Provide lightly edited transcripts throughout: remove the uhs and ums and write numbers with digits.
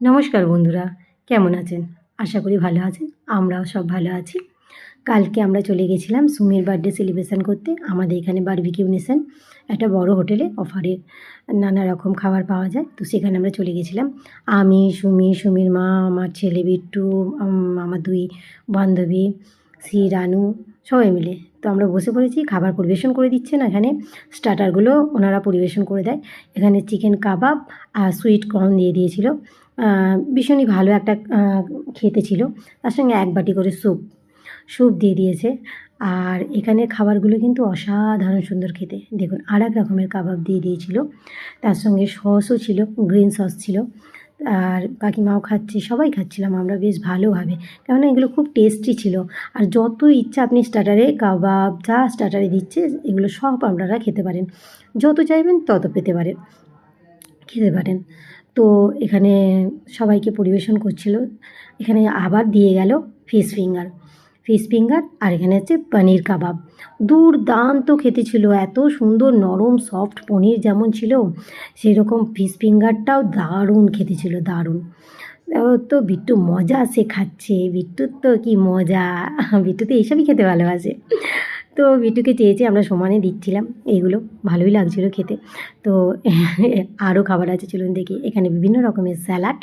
নমস্কার বন্ধুরা, কেমন আছেন? আশা করি ভালো আছেন। আমরাও সব ভালো আছি। কালকে আমরা চলে গেছিলাম সুমির বার্থডে সেলিব্রেশন করতে। আমাদের এখানে বারবিকিউ নেশন একটা বড় হোটেলে অফারে নানা রকম খাবার পাওয়া যায়। তো সেখানে আমরা চলে গেছিলাম। আমি, সুমি, সুমির মা, আমার ছেলে বিট্টু, আমার 2 বান্ধবী, রানু সবাই মিলে। তো আমরা বসে পড়েছি। খাবার পরিবেশন করে দিচ্ছেন এখানে। স্টার্টারগুলো ওনারা পরিবেশন করে দেয়। এখানে চিকেন কাবাব আর সুইট কর্ন দিয়ে দিয়েছিল। ভীষণই ভালো একটা খেতে ছিল। তার সঙ্গে 1 বাটি করে স্যুপ দিয়ে দিয়েছে। আর এখানের খাবারগুলো কিন্তু অসাধারণ সুন্দর খেতে। দেখুন আরেক রকমের কাবাব দিয়ে দিয়েছিল। তার সঙ্গে সসও ছিল, গ্রিন সস ছিল। আর কাকিমাও খাচ্ছে, সবাই খাচ্ছিলাম আমরা বেশ ভালোভাবে। কেননা এগুলো খুব টেস্টি ছিল। আর যত ইচ্ছা আপনি স্টার্টারে কাবাব যা স্টার্টারে দিচ্ছে এগুলো সব আপনারা খেতে পারেন। যত চাইবেন তত খেতে পারেন। তো এখানে সবাইকে পরিবেশন করছিল। এখানে আবার দিয়ে গেল ফিশ ফিঙ্গার আর এখানে হচ্ছে পনির কাবাব। দুর্দান্ত খেতে ছিল, এত সুন্দর নরম সফট পনির যেমন ছিল সেরকম ফিশ ফিঙ্গারটাও দারুণ খেতে ছিল, দারুণ। ও তো বিট্টু মজা সে খাচ্ছে, বিট্টুর তো কী মজা, বিট্টু তো এইসবই খেতে ভালোবাসে। তো বিট্টুকে চেয়ে আমরা সমানে দিচ্ছিলাম এইগুলো, ভালোই লাগছিলো খেতে। তো আরও খাবার আছে চলুন দেখি। এখানে বিভিন্ন রকমের স্যালাড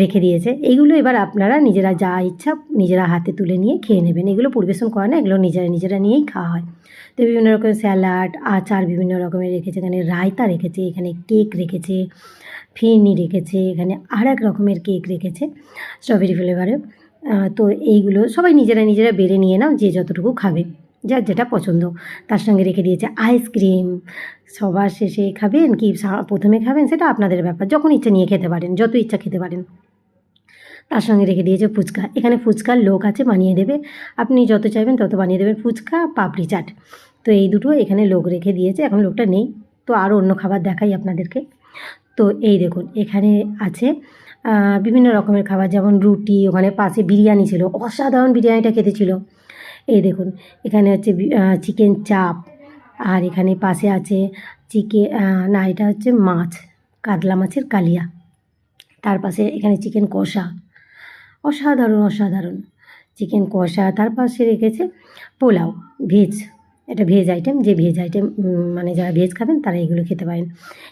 রেখে দিয়েছে। এইগুলো এবার আপনারা নিজেরা যা ইচ্ছা নিজেরা হাতে তুলে নিয়ে খেয়ে নেবেন। এগুলো পরিবেশন করে না, এগুলো নিজেরা নিয়েই খাওয়া হয়। তো বিভিন্ন রকমের স্যালাড, আচার বিভিন্ন রকমের রেখেছে। এখানে রায়তা রেখেছে, এখানে কেক রেখেছে, ফিরনি রেখেছে, এখানে আরেক রকমের কেক রেখেছে স্ট্রবেরি ফ্লেভারের। তো এইগুলো সবাই নিজেরা বেড়ে নিয়ে নাও, যে যতটুকু খাবে, যার যেটা পছন্দ। তার সঙ্গে রেখে দিয়েছে আইসক্রিম। সবার শেষে খাবেন কি প্রথমে খাবেন সেটা আপনাদের ব্যাপার, যখন ইচ্ছা নিয়ে খেতে পারেন, যত ইচ্ছা খেতে পারেন। তার সঙ্গে রেখে দিয়েছে ফুচকা। এখানে ফুচকার লোক আছে, বানিয়ে দেবে। আপনি যত চাইবেন তত বানিয়ে দেবেন, ফুচকা, পাপড়ি চাট। তো এই দুটো এখানে লোক রেখে দিয়েছে, এখন লোকটা নেই। তো আরও অন্য খাবার দেখাই আপনাদেরকে। তো এই দেখুন এখানে আছে বিভিন্ন রকমের খাবার, যেমন রুটি, ওখানে পাশে বিরিয়ানি ছিল, অসাধারণ বিরিয়ানিটা খেতে ছিল। এই দেখুন এখানে হচ্ছে চিকেন চাপ, আর এখানে পাশে আছে না এটা হচ্ছে মাছ, কাতলা মাছের কালিয়া। তার পাশে এখানে চিকেন কষা, অসাধারণ চিকেন কষা। তার পাশে রেখেছে পোলাও, ভেজ, এটা ভেজ আইটেম। যে ভেজ আইটেম মানে যারা ভেজ খাবেন তারা এগুলো খেতে পারেন।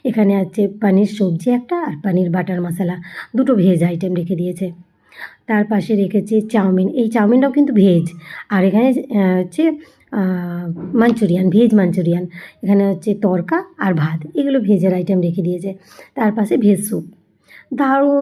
এখানে আছে পানির সবজি একটা, আর পানির বাটার মশলা, দুটো ভেজ আইটেম রেখে দিয়েছে। তার পাশে রেখেছে চাউমিন, এই চাউমিনটাও কিন্তু ভেজ। আর এখানে হচ্ছে মাঞ্চুরিয়ান, ভেজ মাঞ্চুরিয়ান। এখানে হচ্ছে তড়কা আর ভাত, এগুলো ভেজের আইটেম রেখে দিয়েছে। তার পাশে ভেজ স্যুপ, দারুণ